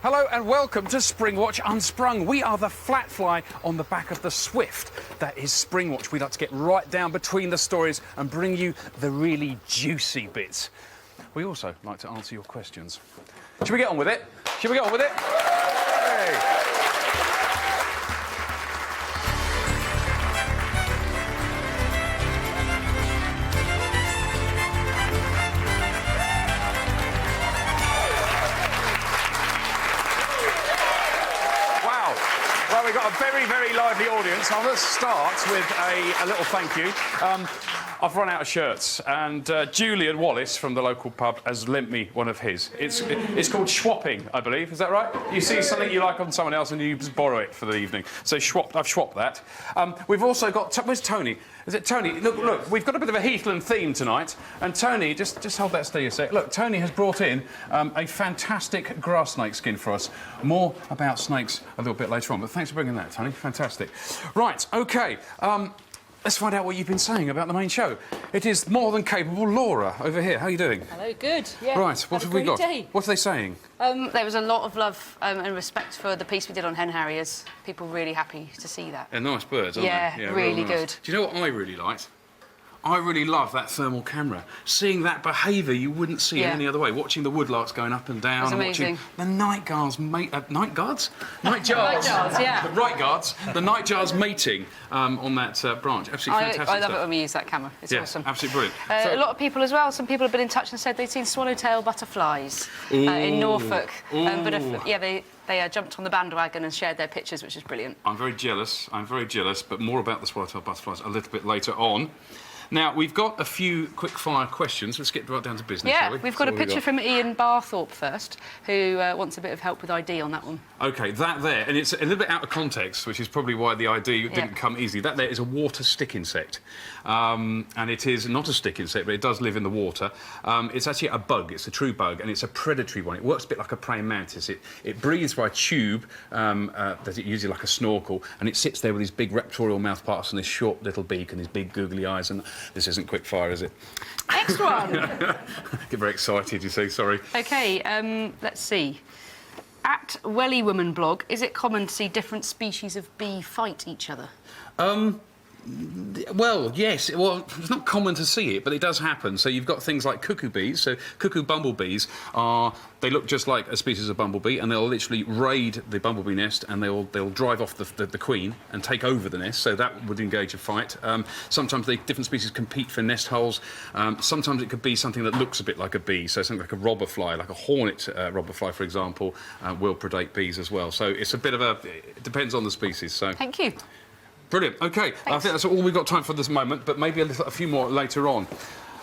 Hello and welcome to Springwatch Unsprung. We are the flat fly on the back of the Swift. That is Springwatch. We like to get right down between the stories and bring you the really juicy bits. We also like to answer your questions. Shall we get on with it? Shall we get on with it? Hey. Well, we've got a very, very lively audience. I'm going to start with a little thank you. I've run out of shirts, and Julian Wallace from the local pub has lent me one of his. It's called schwapping, I believe. Is that right? You see something you like on someone else and you just borrow it for the evening. So I've swapped that. We've also got... Where's Tony? Is it Tony? Look, we've got a bit of a Heathland theme tonight. And Tony, just hold that still a sec. Look, Tony has brought in a fantastic grass snake skin for us. More about snakes a little bit later on, but thanks for bringing that, Tony. Fantastic. Right, OK. Let's find out what you've been saying about the main show. It is more than capable Laura over here. How are you doing? Hello, good. Yeah. Right, what have we got? Day. What are they saying? There was a lot of love and respect for the piece we did on hen harriers. People really happy to see that. They're nice birds, aren't they? Yeah, really nice. good. Do you know what I really liked? I really love that thermal camera. Seeing that behaviour you wouldn't see any other way. Watching the woodlarks going up and down. That's and amazing. watching the nightjars nightjars? Nightjars, yeah. The the nightjars mating on that branch. Absolutely fantastic I love stuff. it when we use that camera. It's awesome. Absolutely brilliant. A lot of people as well. Some people have been in touch and said they'd seen swallowtail butterflies in Norfolk. They jumped on the bandwagon and shared their pictures, which is brilliant. I'm very jealous, but more about the swallowtail butterflies a little bit later on. Now, we've got a few quick-fire questions. Let's get right down to business, shall we? We've got a picture from Ian Barthorpe first, who wants a bit of help with ID on that one. OK, that there, and it's a little bit out of context, which is probably why the ID didn't come easily. That there is a water stick insect, and it is not a stick insect, but it does live in the water. It's actually a bug. It's a true bug, and it's a predatory one. It works a bit like a praying mantis. It breathes by a tube that it uses like a snorkel, and it sits there with these big raptorial mouth parts and this short little beak and these big googly eyes, and this isn't quick fire, is it? Next one! Get very excited, you see, sorry. OK, let's see. At Welly Woman blog, is it common to see different species of bee fight each other? Well, yes. Well, it's not common to see it, but it does happen. So you've got things like cuckoo bees. So cuckoo bumblebees they look just like a species of bumblebee, and they'll literally raid the bumblebee nest, and they'll drive off the queen and take over the nest. So that would engage a fight. Sometimes different species compete for nest holes. Sometimes it could be something that looks a bit like a bee. So something like a robber fly, like a hornet robber fly, for example, will predate bees as well. So it's a bit of it depends on the species. So thank you. Brilliant. OK, I think that's all we've got time for this moment, but maybe a few more later on.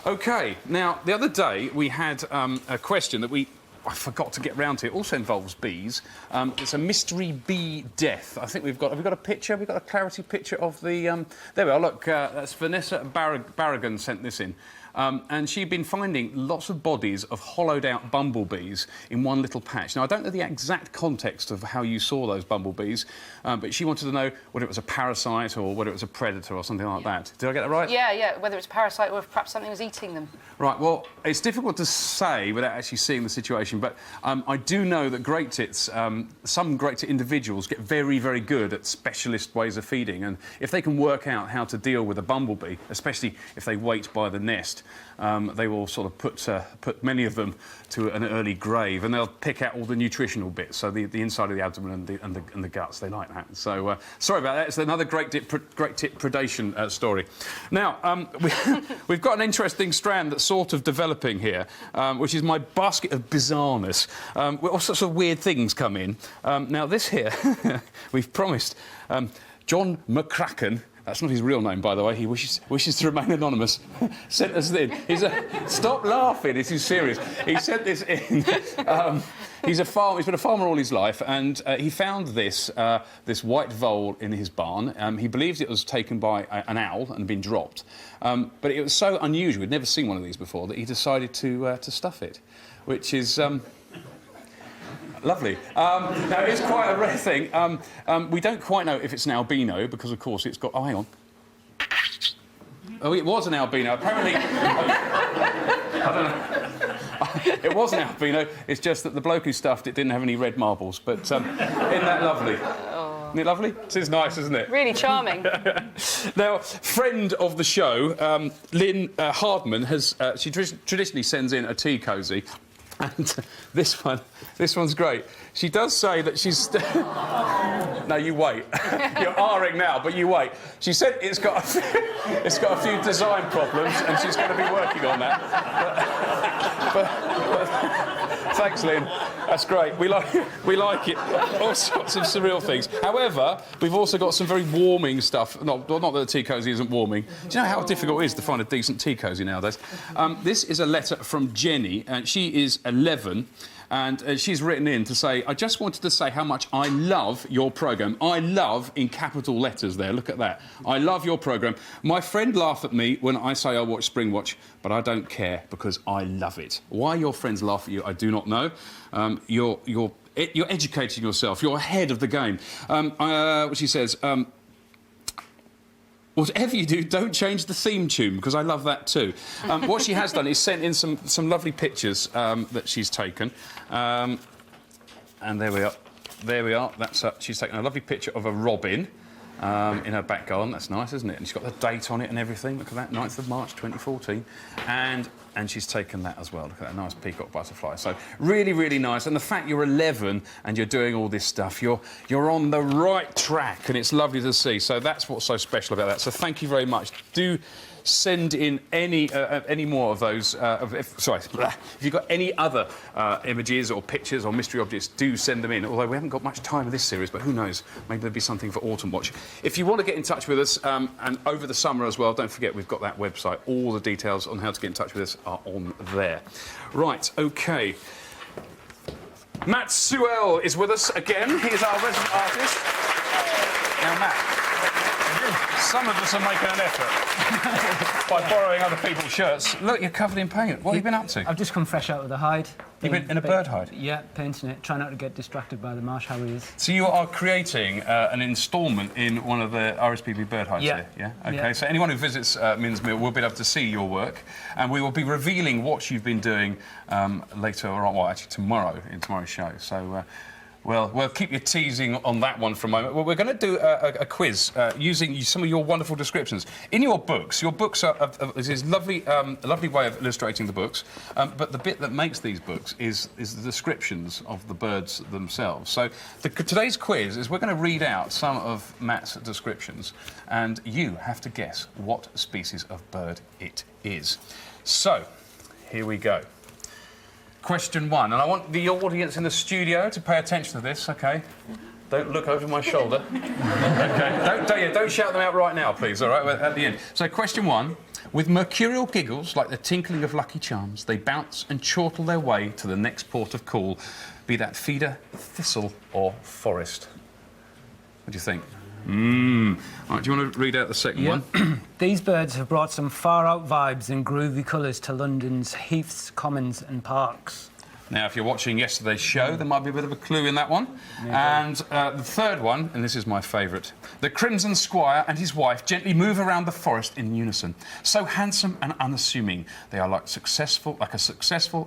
OK, now, the other day we had a question that I forgot to get round to. It also involves bees. It's a mystery bee death. I think have we got a picture? We've got a clarity picture of the... There we are, look, that's Vanessa Barragan sent this in. And she'd been finding lots of bodies of hollowed-out bumblebees in one little patch. Now, I don't know the exact context of how you saw those bumblebees, but she wanted to know whether it was a parasite or whether it was a predator or something like that. Did I get that right? Yeah, whether it's a parasite or if perhaps something was eating them. Right, well, it's difficult to say without actually seeing the situation, but I do know that great tits, some great tit individuals get very, very good at specialist ways of feeding, and if they can work out how to deal with a bumblebee, especially if they wait by the nest, they will sort of put many of them to an early grave, and they'll pick out all the nutritional bits, so the inside of the abdomen and the guts. They like that. So sorry about that. It's another great tit predation story. Now we've got an interesting strand that's sort of developing here, which is my basket of bizarreness. Where all sorts of weird things come in. Now this here, we've promised John McCracken. That's not his real name, by the way. He wishes to remain anonymous. Sent us in. Stop laughing. This is serious. He sent this in. He's been a farmer all his life, and he found this white vole in his barn. He believes it was taken by an owl and been dropped. But it was so unusual, we'd never seen one of these before, that he decided to stuff it, which is... Lovely. Now, it's quite a rare thing. We don't quite know if it's an albino, because, of course, it's got... Oh, hang on. Oh, it was an albino. Apparently... I don't know. It wasn't albino. It's just that the bloke who stuffed it didn't have any red marbles. But isn't that lovely? Isn't it lovely? It is nice, isn't it? Really charming. Now, friend of the show, Lynn Hardman, she traditionally sends in a tea cosy. And this one's great. She does say that she's... No, you wait. You're R-ing now, but you wait. She said it's got a few design problems, and she's going to be working on that. But thanks, Lynn. That's great. We like it. All sorts of surreal things. However, we've also got some very warming stuff. Not that the tea cosy isn't warming. Do you know how difficult it is to find a decent tea cosy nowadays? This is a letter from Jenny, and she is 11. And she's written in to say, I just wanted to say how much I love your programme. I love in capital letters there, look at that. I love your programme. My friend laughed at me when I say I watch Springwatch, but I don't care because I love it. Why your friends laugh at you, I do not know. You're educating yourself. You're ahead of the game. What she says... whatever you do, don't change the theme tune, because I love that too. What she has done is sent in some lovely pictures that she's taken. And there we are. There we are. She's taken a lovely picture of a robin in her back garden. That's nice, isn't it? And she's got the date on it and everything. Look at that, 9th of March, 2014. And she's taken that as well. Look at that nice peacock butterfly. So really, really nice. And the fact you're 11 and you're doing all this stuff, you're on the right track, and it's lovely to see. So that's what's so special about that. So thank you very much. Do send in any more of those. If you've got any other images or pictures or mystery objects, do send them in. Although we haven't got much time in this series, but who knows? Maybe there'll be something for Autumn Watch. If you want to get in touch with us, and over the summer as well, don't forget we've got that website. All the details on how to get in touch with us are on there. Right, OK. Matt Sewell is with us again. He is our resident artist. Now, Matt, some of us are making an effort by borrowing other people's shirts. Look, you're covered in paint. What have you been up to? I've just come fresh out of the hide. You've been in a bird hide? Yeah, painting it. Try not to get distracted by the marsh harriers. So you are creating an instalment in one of the RSPB bird hides here? Yeah. OK, yeah. So anyone who visits Minsmere will be able to see your work, and we will be revealing what you've been doing later on, well, actually tomorrow, in tomorrow's show. So... Well, keep your teasing on that one for a moment. Well, we're going to do a quiz using some of your wonderful descriptions. In your books are this lovely way of illustrating the books, but the bit that makes these books is the descriptions of the birds themselves. So today's quiz is we're going to read out some of Matt's descriptions, and you have to guess what species of bird it is. So, here we go. Question 1, and I want the audience in the studio to pay attention to this, OK? Don't look over my shoulder. OK, don't shout them out right now, please, all right, at the end. So, question 1, with mercurial giggles like the tinkling of lucky charms, they bounce and chortle their way to the next port of call, be that feeder, thistle or forest. What do you think? Right, do you want to read out the second one? These birds have brought some far-out vibes and groovy colours to London's heaths, commons and parks. Now, if you're watching yesterday's show, there might be a bit of a clue in that one. Maybe. And the third one, and this is my favourite. The Crimson Squire and his wife gently move around the forest in unison. So handsome and unassuming, they are like a successful,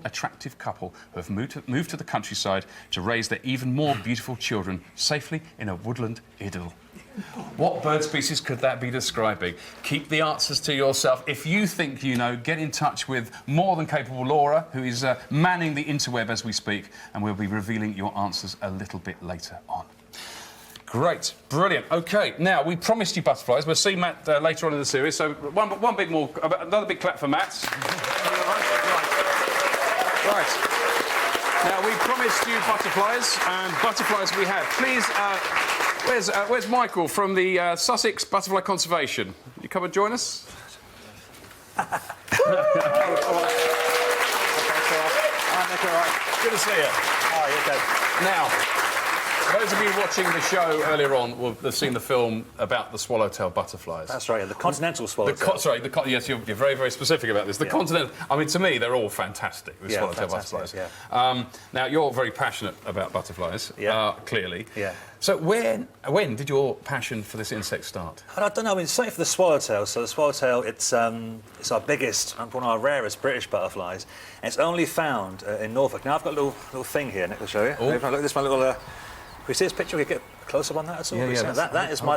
attractive couple who have moved to the countryside to raise their even more beautiful children safely in a woodland idyll. What bird species could that be describing? Keep the answers to yourself. If you think you know, get in touch with more than capable Laura, who is manning the interweb as we speak, and we'll be revealing your answers a little bit later on. Great, brilliant. OK, now, we promised you butterflies. We'll see Matt later on in the series, so another big clap for Matt. Right. Now, we promised you butterflies, and butterflies we have. Please, where's Michael from the Sussex Butterfly Conservation? You come and join us? Good to see you. Hi, okay. Now, Those of you watching the show earlier on will have seen the film about the swallowtail butterflies. That's right, the continental swallowtail. Yes, you're very, very specific about this. The continental... I mean, to me, they're all fantastic, the swallowtail butterflies. Yeah. Now, you're very passionate about butterflies, clearly. Yeah. So when did your passion for this insect start? I don't know, I mean, certainly for the swallowtail. So the swallowtail, it's our biggest, one of our rarest British butterflies. And it's only found in Norfolk. Now, I've got a little thing here, Nick, I'll show you. Oh. Look at this, my little... Can we see this picture? Can we get a close-up on that at all? Yeah.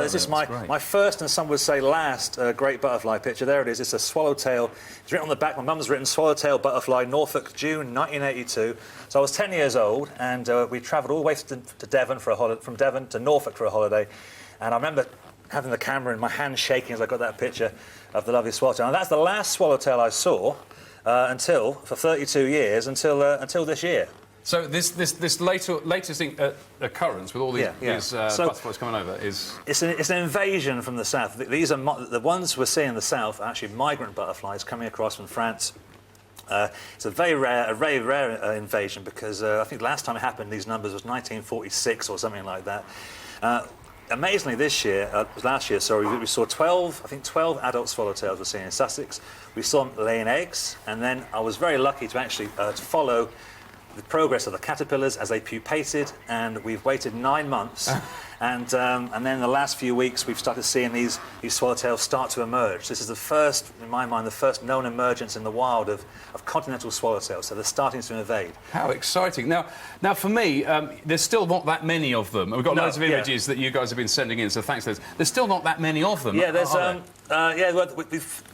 This is my first, and some would say last, great butterfly picture. There it is. It's a swallowtail. It's written on the back. My mum's written swallowtail butterfly, Norfolk, June 1982. So I was 10 years old, and we travelled all the way to Devon for a holiday, from Devon to Norfolk for a holiday. And I remember having the camera in my hand shaking as I got that picture of the lovely swallowtail. And that's the last swallowtail I saw for 32 years, until this year. So this latest occurrence with all these butterflies coming over is... It's an invasion from the south. These are the ones we're seeing in the south are actually migrant butterflies coming across from France. It's a very rare invasion because I think the last time it happened, these numbers was 1946 or something like that. Amazingly, last year, we saw 12 adult swallowtails we're seeing in Sussex. We saw them laying eggs, and then I was very lucky to actually to follow the progress of the caterpillars as they pupated, and we've waited 9 months, and then the last few weeks we've started seeing these swallowtails start to emerge. This is the first, in my mind, the first known emergence in the wild of continental swallowtails, so they're starting to invade. How exciting. Now for me, there's still not that many of them. We've got loads of images that you guys have been sending in, so thanks for this. There's still not that many of them. Yeah,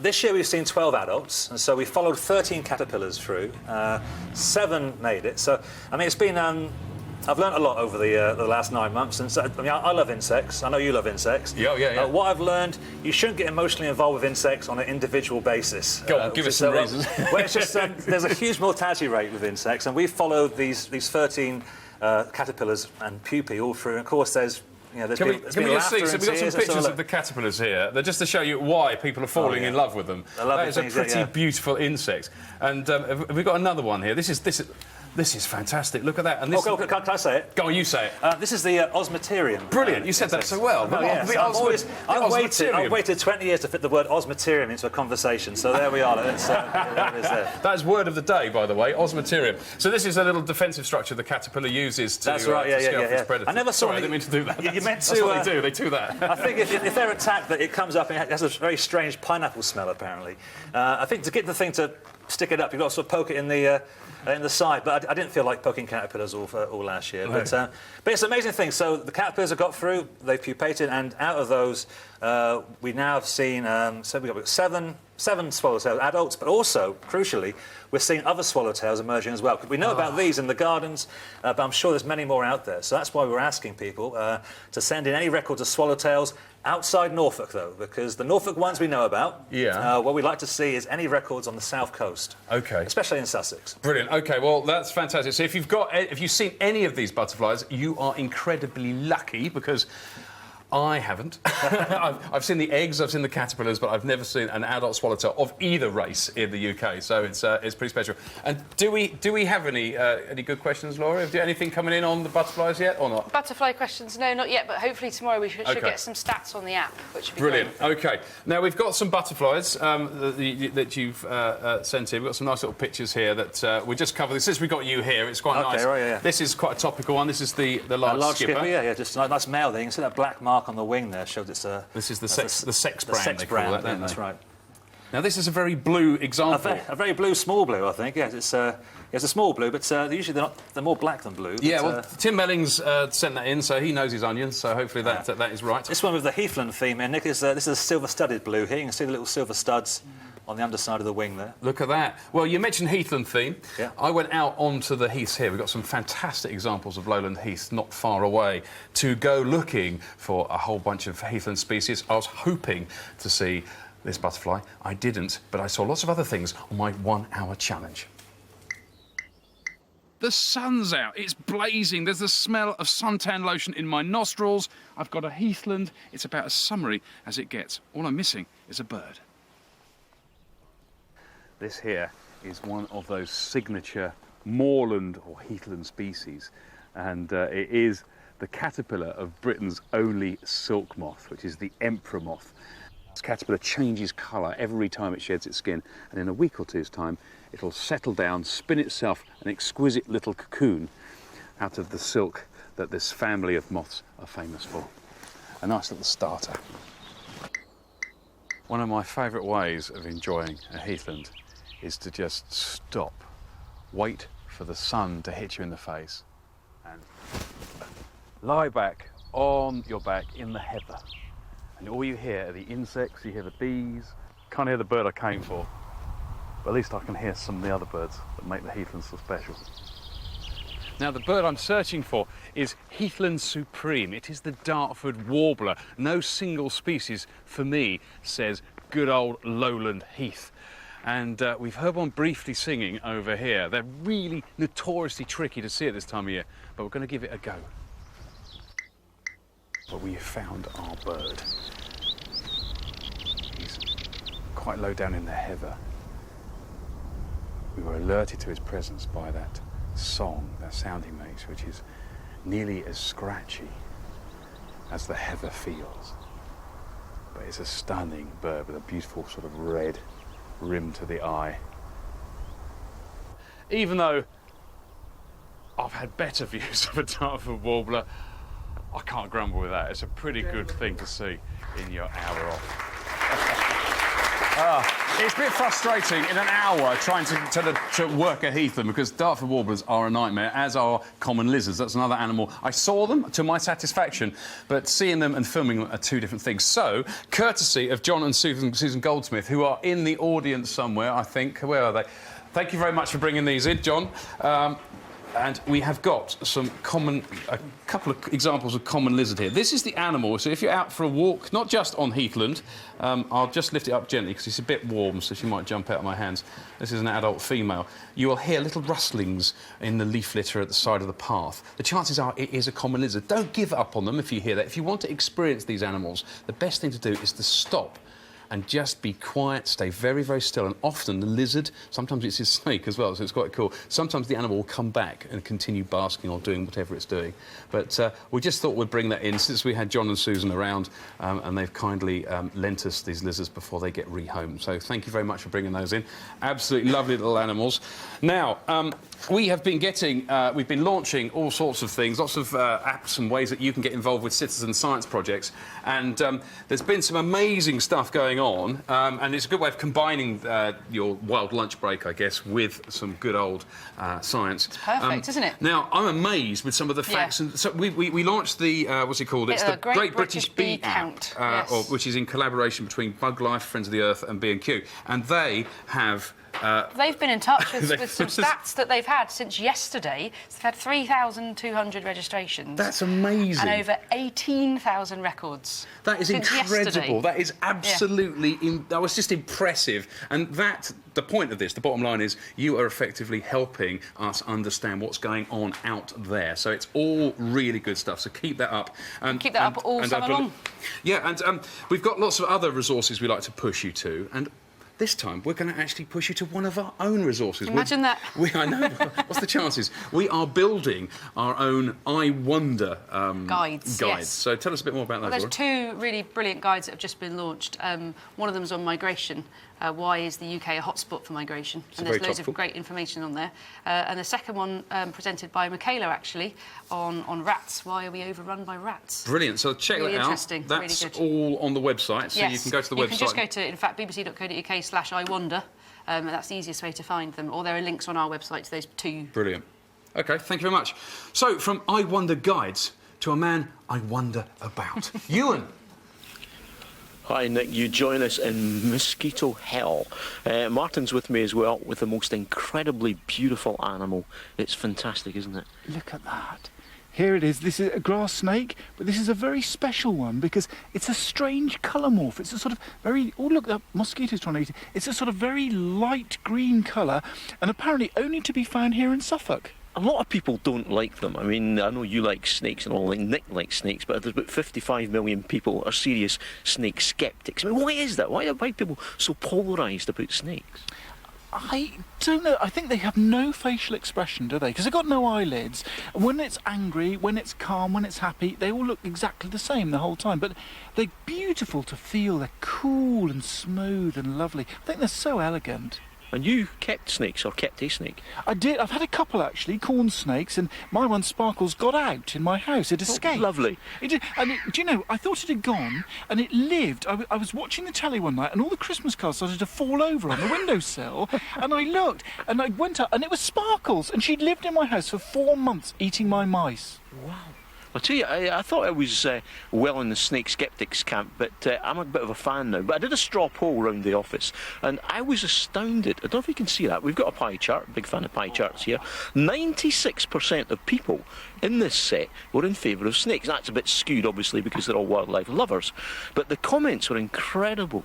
this year we've seen 12 adults, and so we followed 13 caterpillars through. 7 made it. So, I mean, it's been... I've learned a lot over the last 9 months, and so, I mean, I love insects. I know you love insects. Yeah. What I've learned, you shouldn't get emotionally involved with insects on an individual basis. Go on, give us some reasons. Well, it's just there's a huge mortality rate with insects, and we've followed these 13 caterpillars and pupae all through. And of course, there's been laughter and tears. So we've got some pictures of the caterpillars here. They're just to show you why people are falling in love with them. That is a pretty beautiful insect. And have we got another one here? This is fantastic. Look at that. And this can I say it? Go on, you say it. This is the Osmeterium. Brilliant. You said that so well. I've waited 20 years to fit the word Osmeterium into a conversation, so there we are. That is word of the day, by the way, Osmeterium. So this is a little defensive structure the caterpillar uses to scale for its predators. I never saw Sorry, I didn't mean to do that. You meant to... That's what they do. They do that. I think if they're attacked, it comes up and it has a very strange pineapple smell, apparently. I think to get the thing to stick it up, you've got to sort of poke it in the side, but I didn't feel like poking caterpillars all last year. But it's an amazing thing. So the caterpillars have got through, they've pupated, and out of those, we now have seen, we've got seven swallowtails, adults, but also, crucially, we're seeing other swallowtails emerging as well. We know about these in the gardens, but I'm sure there's many more out there. So that's why we're asking people to send in any records of swallowtails outside Norfolk, though, because the Norfolk ones we know about. Yeah. What we'd like to see is any records on the south coast. OK. Especially in Sussex. Brilliant. OK, well, that's fantastic. So if you've seen any of these butterflies, you are incredibly lucky, because I haven't. I've seen the eggs, I've seen the caterpillars, but I've never seen an adult swallowtail of either race in the UK. So it's pretty special. And do we have any good questions, Laura? Have you anything coming in on the butterflies yet, or not? Butterfly questions, no, not yet. But hopefully tomorrow we should get some stats on the app, which would be brilliant. great. OK, now we've got some butterflies that you've sent in. We've got some nice little pictures here that we just covered. Since we got you here, it's quite nice. Right, yeah. This is quite a topical one. This is the large skipper. Yeah, just a nice male there. You can see that black mark on the wing there shows it's a... This is the sex brand, sex they call brand, that, don't they? That's right. Now, this is a very blue example. A very blue, small blue, I think. Yes, it's a small blue, but usually they're more black than blue. Yeah, well, Tim Mellings sent that in, so he knows his onions, so hopefully that is right. This one with the Heathland theme, Nick, this is a silver-studded blue here. You can see the little silver studs on the underside of the wing there. Look at that. Well, you mentioned heathland theme. Yeah. I went out onto the heaths here. We've got some fantastic examples of lowland heaths not far away to go looking for a whole bunch of heathland species. I was hoping to see this butterfly. I didn't, but I saw lots of other things on my 1-hour challenge. The sun's out, it's blazing, there's the smell of suntan lotion in my nostrils. I've got a heathland, it's about as summery as it gets. All I'm missing is a bird. This here is one of those signature moorland or heathland species, and it is the caterpillar of Britain's only silk moth, which is the emperor moth. This caterpillar changes colour every time it sheds its skin, and in a week or two's time it'll settle down, spin itself an exquisite little cocoon out of the silk that this family of moths are famous for. A nice little starter. One of my favourite ways of enjoying a heathland is to just stop, wait for the sun to hit you in the face, and lie back on your back in the heather. And all you hear are the insects, you hear the bees. Can't hear the bird I came for, but at least I can hear some of the other birds that make the heathland so special. Now, the bird I'm searching for is Heathland Supreme. It is the Dartford warbler. No single species, for me, says good old lowland heath. And we've heard one briefly singing over here. They're really notoriously tricky to see at this time of year, but we're going to give it a go. But we found our bird. He's quite low down in the heather. We were alerted to his presence by that song, that sound he makes, which is nearly as scratchy as the heather feels. But it's a stunning bird with a beautiful sort of red rim to the eye. Even though I've had better views of a Dartford warbler, I can't grumble with that. It's a pretty good thing to see in your hour off. It's a bit frustrating in an hour trying to work a heathland, because Dartford warblers are a nightmare, as are common lizards. That's another animal. I saw them to my satisfaction, but seeing them and filming them are two different things. So, courtesy of John and Susan Goldsmith, who are in the audience somewhere, I think. Where are they? Thank you very much for bringing these in, John. And we have got a couple of examples of common lizard here. This is the animal, so if you're out for a walk, not just on heathland, I'll just lift it up gently because it's a bit warm, so she might jump out of my hands. This is an adult female. You will hear little rustlings in the leaf litter at the side of the path. The chances are it is a common lizard. Don't give up on them if you hear that. If you want to experience these animals, the best thing to do is to stop and just be quiet, stay very, very still. And often the lizard, sometimes it's a snake as well, so it's quite cool. Sometimes the animal will come back and continue basking or doing whatever it's doing. But we just thought we'd bring that in since we had John and Susan around, and they've kindly lent us these lizards before they get rehomed. So thank you very much for bringing those in. Absolutely lovely little animals. Now, we have been we've been launching all sorts of things, lots of apps and ways that you can get involved with citizen science projects. And there's been some amazing stuff going on, and it's a good way of combining your wild lunch break, I guess, with some good old science. It's perfect, isn't it? Now, I'm amazed with some of the facts. And so we launched the, what's it called? It's the Great British Bee Count, yes. Which is in collaboration between Bug Life, Friends of the Earth and B&Q. And they have... they've been in touch with some stats that they've had since yesterday. So they've had 3,200 registrations. That's amazing. And over 18,000 records. That is incredible. Yesterday. That is absolutely... that was just impressive. And the point of this, the bottom line is, you are effectively helping us understand what's going on out there. So it's all really good stuff. So keep that up. Keep that up all summer long. Yeah, and we've got lots of other resources we like to push you to. And this time, we're going to actually push you to one of our own resources. Imagine that. I know. What's the chances? We are building our own I Wonder guides. Yes. So tell us a bit more about that, There's Laura. two really brilliant guides that have just been launched. One of them is on migration. Why is the UK a hotspot for migration? And there's loads of great information on there. And the second one, presented by Michaela, actually, on rats. Why are we overrun by rats? Brilliant. So check really that out. Interesting. That's really good. all on the website, so yes. you can go to the website. You can just go to, in fact, bbc.co.uk/iwonder. That's the easiest way to find them. Or there are links on our website to those two. Brilliant. OK, thank you very much. So, from I Wonder Guides to a man I wonder about. Ewan. Hi Nick, you join us in mosquito hell. Martin's with me as well with the most incredibly beautiful animal. It's fantastic, isn't it? Look at that. Here it is. This is a grass snake, but this is a very special one because it's a strange colour morph. It's a sort of very... Oh, look, that mosquito's trying to eat it. It's a sort of very light green colour and apparently only to be found here in Suffolk. A lot of people don't like them. I mean, I know you like snakes and all, like Nick likes snakes, but there's about 55 million people are serious snake sceptics. I mean, why is that? Why are people so polarised about snakes? I don't know. I think they have no facial expression, do they? Because they've got no eyelids. And when it's angry, when it's calm, when it's happy, they all look exactly the same the whole time. But they're beautiful to feel. They're cool and smooth and lovely. I think they're so elegant. And you kept snakes, or kept a snake? I did. I've had a couple, actually, corn snakes, and my one, Sparkles, got out in my house. It escaped. Oh, lovely. It did, and do you know, I thought it had gone, and it lived. I was watching the telly one night, and all the Christmas cards started to fall over on the windowsill, and I looked, and I went up, and it was Sparkles, and she'd lived in my house for 4 months eating my mice. Wow. I'll tell you, I thought I was well in the snake skeptics camp, but I'm a bit of a fan now. But I did a straw poll around the office, and I was astounded. I don't know if you can see that. We've got a pie chart, big fan of pie charts here. 96% of people in this set were in favour of snakes. That's a bit skewed, obviously, because they're all wildlife lovers. But the comments were incredible.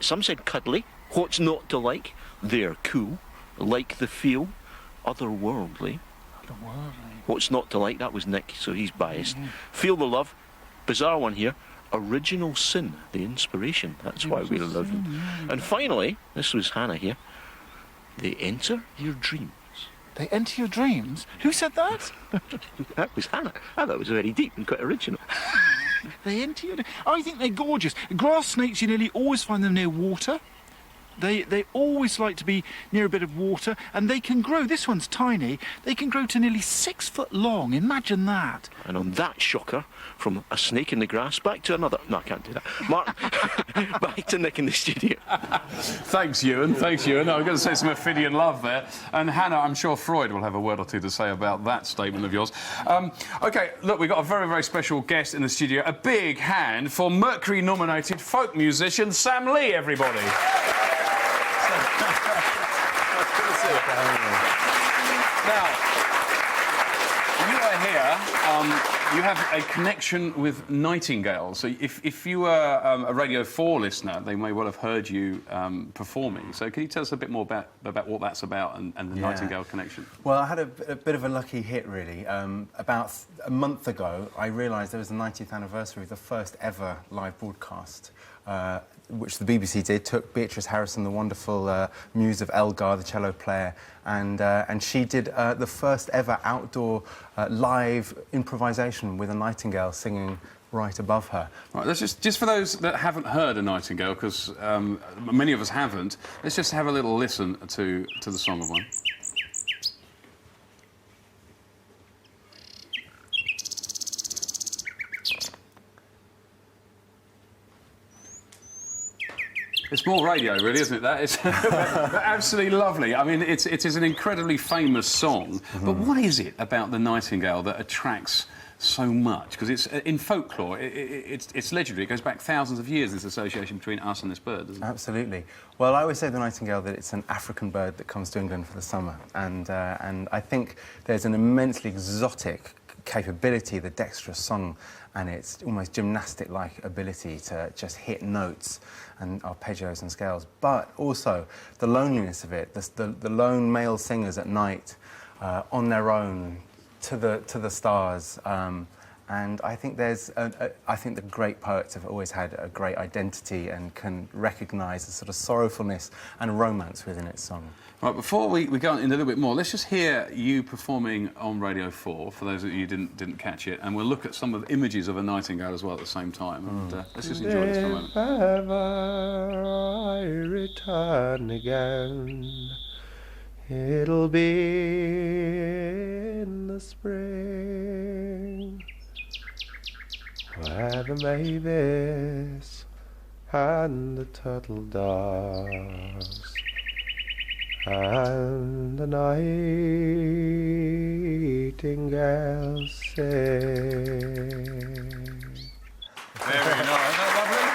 Some said cuddly, what's not to like, they're cool, like the feel, otherworldly. What's not to like, that was Nick, so he's biased. Feel the love, bizarre one here, original sin, the inspiration, that's why we love them. And finally, this was Hannah here, they enter your dreams. They enter your dreams? Who said that? That was Hannah. I thought it was very deep and quite original. They enter your dreams. I think they're gorgeous. Grass snakes, you nearly always find them near water. They always like to be near a bit of water, and they can grow. This one's tiny. They can grow to nearly 6 foot long. Imagine that. And on that shocker, from a snake in the grass back to another. No, I can't do that. Mark, back to Nick in the studio. Thanks, Ewan. Thanks, Ewan. I'm going to say some Ophidian love there. And Hannah, I'm sure Freud will have a word or two to say about that statement of yours. OK, look, we've got a very, very special guest in the studio. A big hand for Mercury-nominated folk musician Sam Lee, everybody. Now, you are here. You have a connection with nightingales. So if you were a Radio 4 listener, they may well have heard you performing. So can you tell us a bit more about what that's about and the nightingale connection? Well, I had a bit of a lucky hit, really. About a month ago, I realised there was the 90th anniversary of the first ever live broadcast, which the BBC did. Took Beatrice Harrison, the wonderful muse of Elgar, the cello player, and she did the first ever outdoor live improvisation with a nightingale singing right above her. Right, let's just for those that haven't heard a nightingale, because many of us haven't, let's just have a little listen to the song of one. It's more radio, really, isn't it? That is absolutely lovely. I mean, it is an incredibly famous song. But what is it about the nightingale that attracts so much? Because it's in folklore, it's legendary. It goes back thousands of years, this association between us and this bird, doesn't it? Absolutely. Well, I always say the nightingale that it's an African bird that comes to England for the summer, and I think there's an immensely exotic capability, the dexterous song, and its almost gymnastic-like ability to just hit notes and arpeggios and scales, but also the loneliness of it, the lone male singers at night on their own to the stars. And I think I think the great poets have always had a great identity and can recognise the sort of sorrowfulness and romance within its song. Right, before we go into a little bit more, let's just hear you performing on Radio 4, for those of you who didn't catch it, and we'll look at some of the images of a nightingale as well at the same time. And let's just enjoy this for a moment. If ever I return again, it'll be in the spring, where the mavis and the turtle doves and the nightingale sing. Very nice. Isn't that lovely?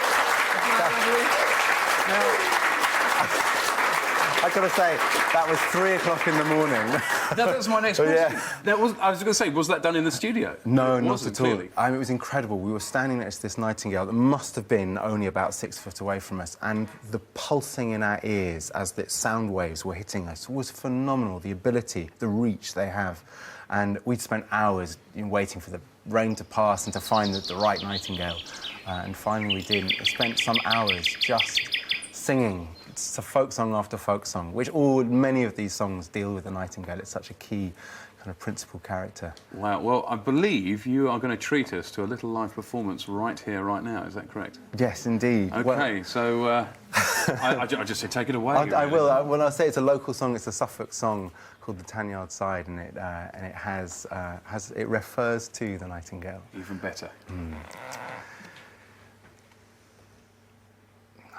I've got to say, that was 3 o'clock in the morning. That's my next question. Yeah. I was going to say, was that done in the studio? No, not at all. Clearly. I mean, it was incredible. We were standing next to this nightingale that must have been only about 6 foot away from us, and the pulsing in our ears as the sound waves were hitting us was phenomenal. The ability, the reach they have. And we'd spent hours waiting for the rain to pass and to find the right nightingale. And finally we did. We spent some hours just singing it's a folk song after folk song, which many of these songs deal with the nightingale. It's such a key kind of principal character. Wow. Well, I believe you are going to treat us to a little live performance right here, right now. Is that correct? Yes, indeed. OK, so I just say take it away. I will. When I say it's a local song, it's a Suffolk song called The Tanyard Side, and it refers to the nightingale. Even better.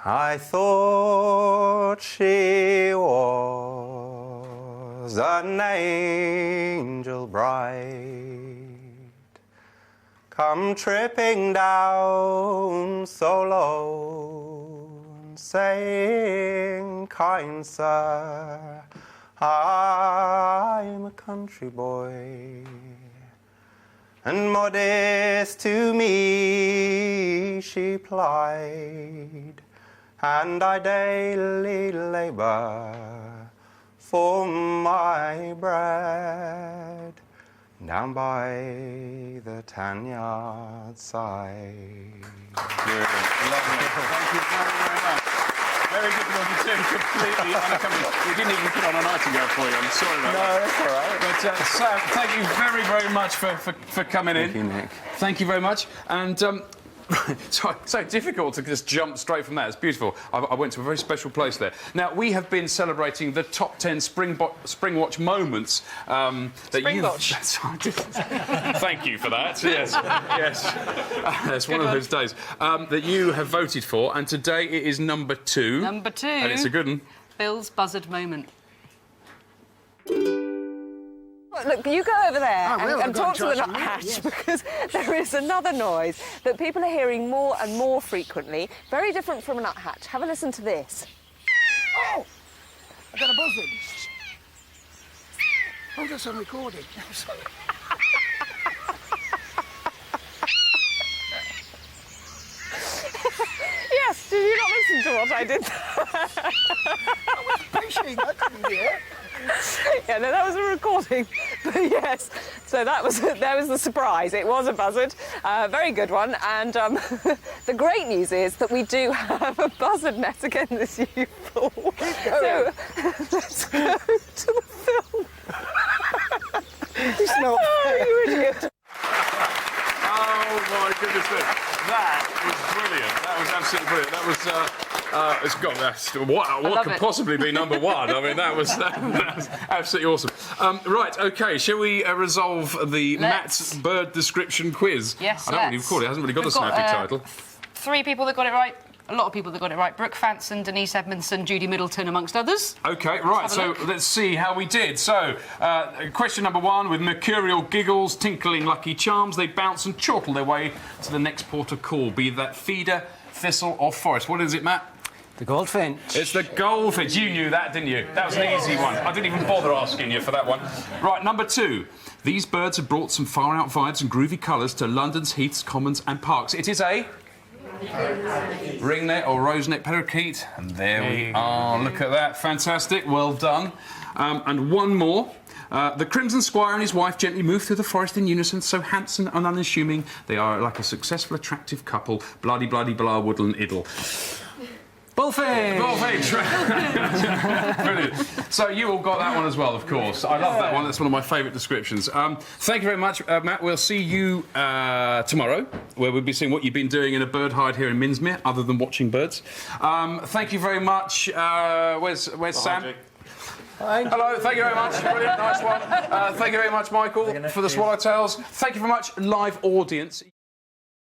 I thought she was an angel bright, come tripping down so low, saying, kind sir, I'm a country boy, and modest to me she plied, and I daily labour for my bread down by the Tanyard side. Lovely. Thank you very, very much. Very good of you too, completely unaccompanied. We didn't even put on a nightingale for you, I'm sorry about that. No, that's all right. But Sam, thank you very, very much for coming in. Thank you, Nick. Thank you very much. And so difficult to just jump straight from that. It's beautiful. I went to a very special place there. Now, we have been celebrating the top 10 Springwatch moments that Springwatch. Thank you for that. Yes, yes. It's one of those days that you have voted for, and today it is number 2. Number 2. And it's a good one. Bill's buzzard moment. Look, you go over there and talk to the Josh, nuthatch because there is another noise that people are hearing more and more frequently, very different from a nuthatch. Have a listen to this. Oh! I got a buzzard. Hold this on recording. I'm sorry. Yes, did you not listen to what I did? I was fishing, I couldn't hear. Yeah, no, that was a recording. But yes, so that was the surprise. It was a buzzard, very good one. And the great news is that we do have a buzzard net again this year. So let's go to the film. It's not fair. You idiot. Oh my goodness me. That was brilliant. That was absolutely brilliant. That was it's got what could possibly be number 1? I mean, that was absolutely awesome. Right, okay, shall we resolve the Matt's bird description quiz? Yes, I don't know what you call it. It hasn't really got a snappy title. 3 people that got it right. A lot of people that got it right. Brooke Fanson, Denise Edmondson, Judy Middleton, amongst others. OK, right, so let's see how we did. So, question number 1, with mercurial giggles, tinkling lucky charms, they bounce and chortle their way to the next port of call, be that feeder, thistle or forest. What is it, Matt? The goldfinch. It's the goldfinch. You knew that, didn't you? That was an easy one. I didn't even bother asking you for that one. Right, number 2. These birds have brought some far-out vibes and groovy colours to London's heaths, commons and parks. It is a... ringnet or roseneck parakeet. And there we are. Look at that. Fantastic. Well done. And one more. The Crimson Squire and his wife gently move through the forest in unison, so handsome and unassuming. They are like a successful, attractive couple. Bloody-bloody-blah, woodland idyll. Bullfinch! Bullfinch! Brilliant. So you all got that one as well, of course. I love that one. That's one of my favourite descriptions. Thank you very much, Matt. We'll see you tomorrow, where we'll be seeing what you've been doing in a bird hide here in Minsmere, other than watching birds. Thank you very much. Where's Sam? Hello, thank you very much. Brilliant, nice one. Thank you very much, Michael, for the Swallowtails. Thank you very much, live audience.